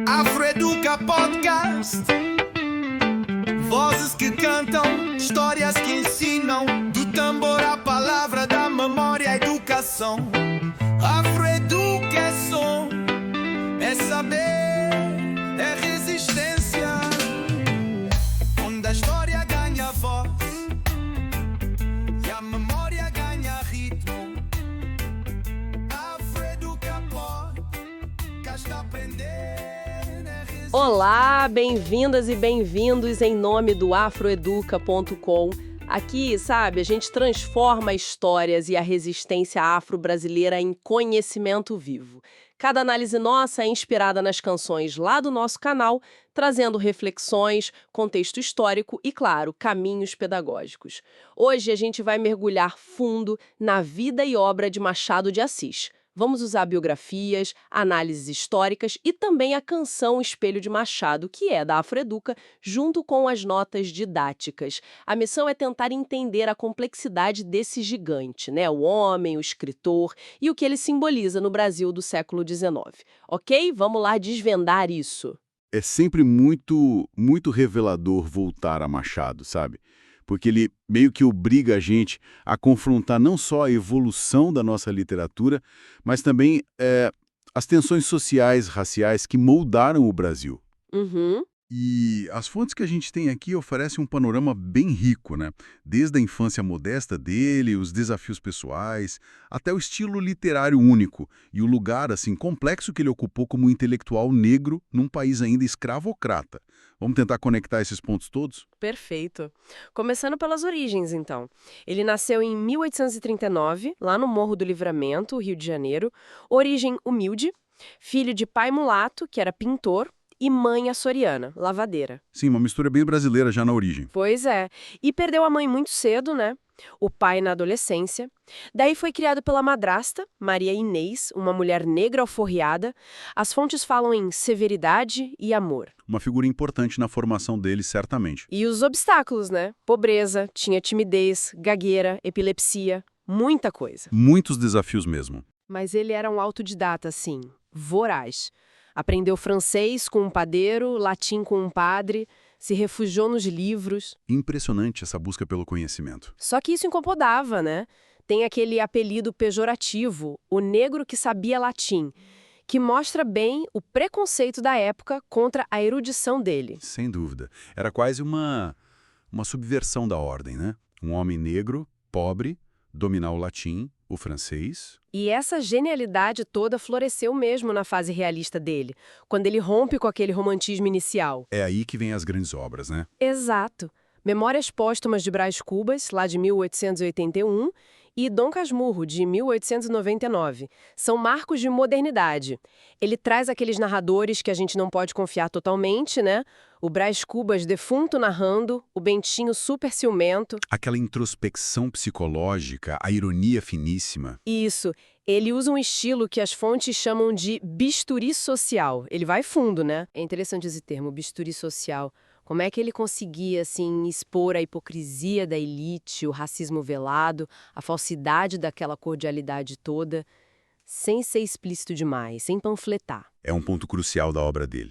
Afroeduca Podcast. Vozes que cantam, histórias que ensinam. Do tambor à palavra, da memória à educação. Afroeduca é som, é saber, é resistência. Onde a história ganha voz e a memória ganha ritmo. Afroeduca Podcast aprender. Olá, bem-vindas e bem-vindos em nome do afroeduca.com. Aqui, sabe, a gente transforma histórias e a resistência afro-brasileira em conhecimento vivo. Cada análise nossa é inspirada nas canções lá do nosso canal, trazendo reflexões, contexto histórico e, claro, caminhos pedagógicos. Hoje a gente vai mergulhar fundo na vida e obra de Machado de Assis. Vamos usar biografias, análises históricas e também a canção Espelho de Machado, que é da Afroeduca, junto com as notas didáticas. A missão é tentar entender a complexidade desse gigante, né? O homem, o escritor e o que ele simboliza no Brasil do século XIX. Ok? Vamos lá desvendar isso. É sempre muito revelador voltar a Machado, sabe? Porque ele meio que obriga a gente a confrontar não só a evolução da nossa literatura, mas também as tensões sociais, raciais que moldaram o Brasil. Uhum. E as fontes que a gente tem aqui oferecem um panorama bem rico, né? Desde a infância modesta dele, os desafios pessoais, até o estilo literário único e o lugar assim complexo que ele ocupou como intelectual negro num país ainda escravocrata. Vamos tentar conectar esses pontos todos? Perfeito. Começando pelas origens, então. Ele nasceu em 1839, lá no Morro do Livramento, Rio de Janeiro. Origem humilde, filho de pai mulato, que era pintor, e mãe açoriana, lavadeira. Sim, uma mistura bem brasileira já na origem. Pois é. E perdeu a mãe muito cedo, né? O pai na adolescência. Daí foi criado pela madrasta, Maria Inês, uma mulher negra alforriada. As fontes falam em severidade e amor. Uma figura importante na formação dele, certamente. E os obstáculos, né? Pobreza, tinha timidez, gagueira, epilepsia, muita coisa. Muitos desafios mesmo. Mas ele era um autodidata, assim, voraz. Aprendeu francês com um padeiro, latim com um padre, se refugiou nos livros. Impressionante essa busca pelo conhecimento. Só que isso incomodava, né? Tem aquele apelido pejorativo, o negro que sabia latim, que mostra bem o preconceito da época contra a erudição dele. Sem dúvida. Era quase uma subversão da ordem, né? Um homem negro, pobre, dominar o latim, o francês. E essa genialidade toda floresceu mesmo na fase realista dele, quando ele rompe com aquele romantismo inicial. É aí que vem as grandes obras, né? Exato. Memórias Póstumas de Brás Cubas, lá de 1881, e Dom Casmurro, de 1899. São marcos de modernidade. Ele traz aqueles narradores que a gente não pode confiar totalmente, né? O Brás Cubas defunto narrando, o Bentinho super ciumento. Aquela introspecção psicológica, a ironia finíssima. Isso. Ele usa um estilo que as fontes chamam de bisturi social. Ele vai fundo, né? É interessante esse termo, bisturi social. Como é que ele conseguia, assim, expor a hipocrisia da elite, o racismo velado, a falsidade daquela cordialidade toda, sem ser explícito demais, sem panfletar. É um ponto crucial da obra dele.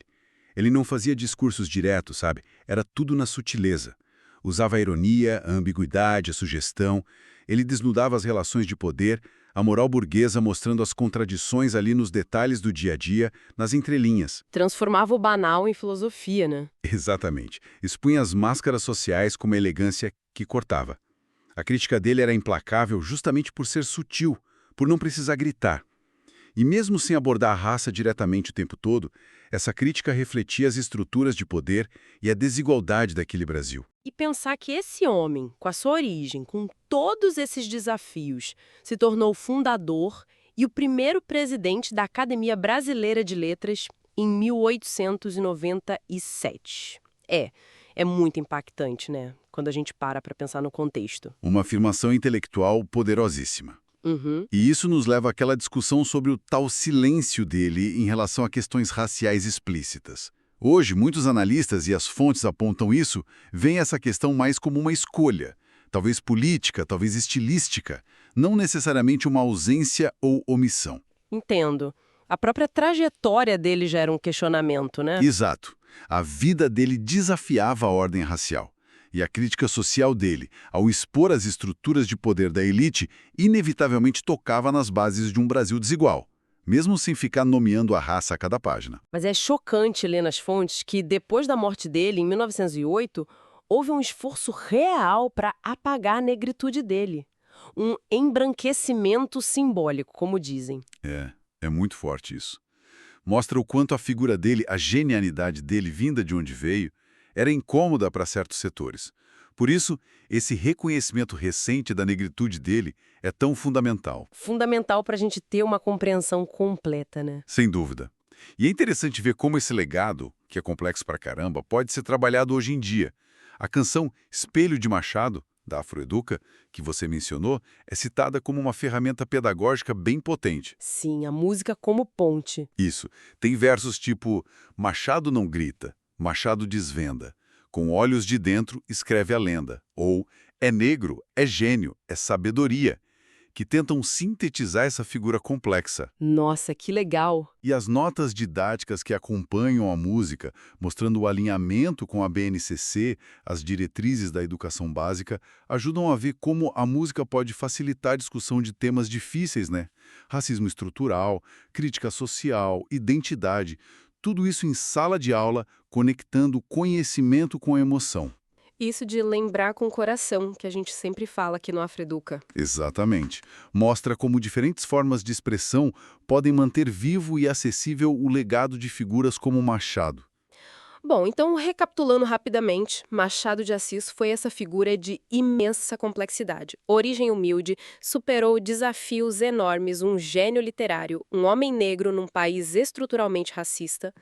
Ele não fazia discursos diretos, sabe? Era tudo na sutileza. Usava a ironia, a ambiguidade, a sugestão. Ele desnudava as relações de poder, a moral burguesa mostrando as contradições ali nos detalhes do dia a dia, nas entrelinhas. Transformava o banal em filosofia, né? Exatamente. Expunha as máscaras sociais com uma elegância que cortava. A crítica dele era implacável justamente por ser sutil, por não precisar gritar. E mesmo sem abordar a raça diretamente o tempo todo, essa crítica refletia as estruturas de poder e a desigualdade daquele Brasil. E pensar que esse homem, com a sua origem, com todos esses desafios, se tornou fundador e o primeiro presidente da Academia Brasileira de Letras em 1897. É muito impactante, né? Quando a gente para pensar no contexto. Uma afirmação intelectual poderosíssima. Uhum. E isso nos leva àquela discussão sobre o tal silêncio dele em relação a questões raciais explícitas. Hoje, muitos analistas, e as fontes apontam isso, veem essa questão mais como uma escolha, talvez política, talvez estilística, não necessariamente uma ausência ou omissão. Entendo. A própria trajetória dele já era um questionamento, né? Exato. A vida dele desafiava a ordem racial. E a crítica social dele, ao expor as estruturas de poder da elite, inevitavelmente tocava nas bases de um Brasil desigual, mesmo sem ficar nomeando a raça a cada página. Mas é chocante ler nas fontes que, depois da morte dele, em 1908, houve um esforço real para apagar a negritude dele. Um embranquecimento simbólico, como dizem. É muito forte isso. Mostra o quanto a figura dele, a genialidade dele, vinda de onde veio, era incômoda para certos setores. Por isso, esse reconhecimento recente da negritude dele é tão fundamental. Fundamental para a gente ter uma compreensão completa, né? Sem dúvida. E é interessante ver como esse legado, que é complexo pra caramba, pode ser trabalhado hoje em dia. A canção Espelho de Machado, da Afroeduca, que você mencionou, é citada como uma ferramenta pedagógica bem potente. Sim, a música como ponte. Isso. Tem versos tipo Machado não grita, Machado desvenda. Com olhos de dentro escreve a lenda. Ou é negro, é gênio, é sabedoria. Que tentam sintetizar essa figura complexa. Nossa, que legal! E as notas didáticas que acompanham a música, mostrando o alinhamento com a BNCC, as diretrizes da educação básica, ajudam a ver como a música pode facilitar a discussão de temas difíceis, né? Racismo estrutural, crítica social, identidade, tudo isso em sala de aula, conectando conhecimento com a emoção. Isso de lembrar com o coração, que a gente sempre fala aqui no Afroeduca. Exatamente. Mostra como diferentes formas de expressão podem manter vivo e acessível o legado de figuras como Machado. Bom, então, recapitulando rapidamente, Machado de Assis foi essa figura de imensa complexidade. Origem humilde, superou desafios enormes, um gênio literário, um homem negro num país estruturalmente racista.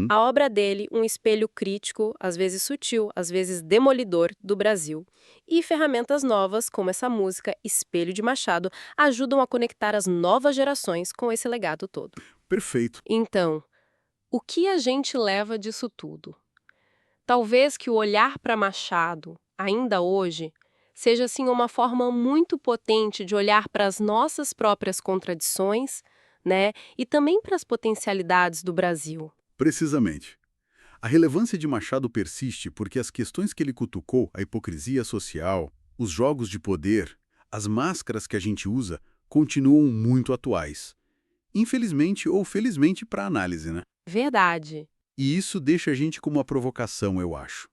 A obra dele, um espelho crítico, às vezes sutil, às vezes demolidor, do Brasil. E ferramentas novas, como essa música Espelho de Machado, ajudam a conectar as novas gerações com esse legado todo. Perfeito. Então, o que a gente leva disso tudo? Talvez que o olhar para Machado, ainda hoje, seja assim uma forma muito potente de olhar para as nossas próprias contradições, né, e também para as potencialidades do Brasil. Precisamente. A relevância de Machado persiste porque as questões que ele cutucou, a hipocrisia social, os jogos de poder, as máscaras que a gente usa, continuam muito atuais. Infelizmente ou felizmente para análise, né? Verdade. E isso deixa a gente com uma provocação, eu acho.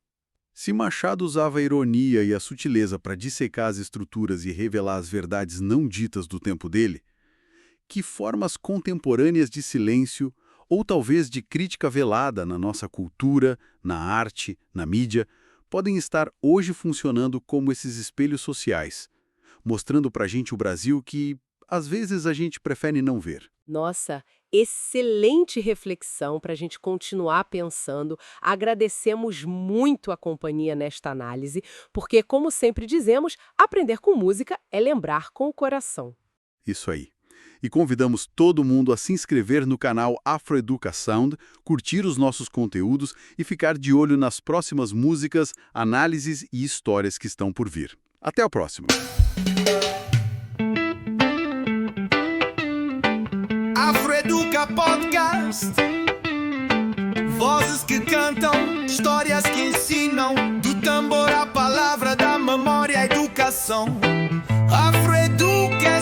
Se Machado usava a ironia e a sutileza para dissecar as estruturas e revelar as verdades não ditas do tempo dele, que formas contemporâneas de silêncio ou talvez de crítica velada na nossa cultura, na arte, na mídia, podem estar hoje funcionando como esses espelhos sociais, mostrando para a gente o Brasil que, às vezes, a gente prefere não ver. Nossa, excelente reflexão para a gente continuar pensando. Agradecemos muito a companhia nesta análise, porque, como sempre dizemos, aprender com música é lembrar com o coração. Isso aí. E convidamos todo mundo a se inscrever no canal Afroeduca Sound, curtir os nossos conteúdos e ficar de olho nas próximas músicas, análises e histórias que estão por vir. Até a próxima! Afroeduca Podcast. Vozes que cantam, histórias que ensinam, do tambor à palavra, da memória à educação. Afroeduca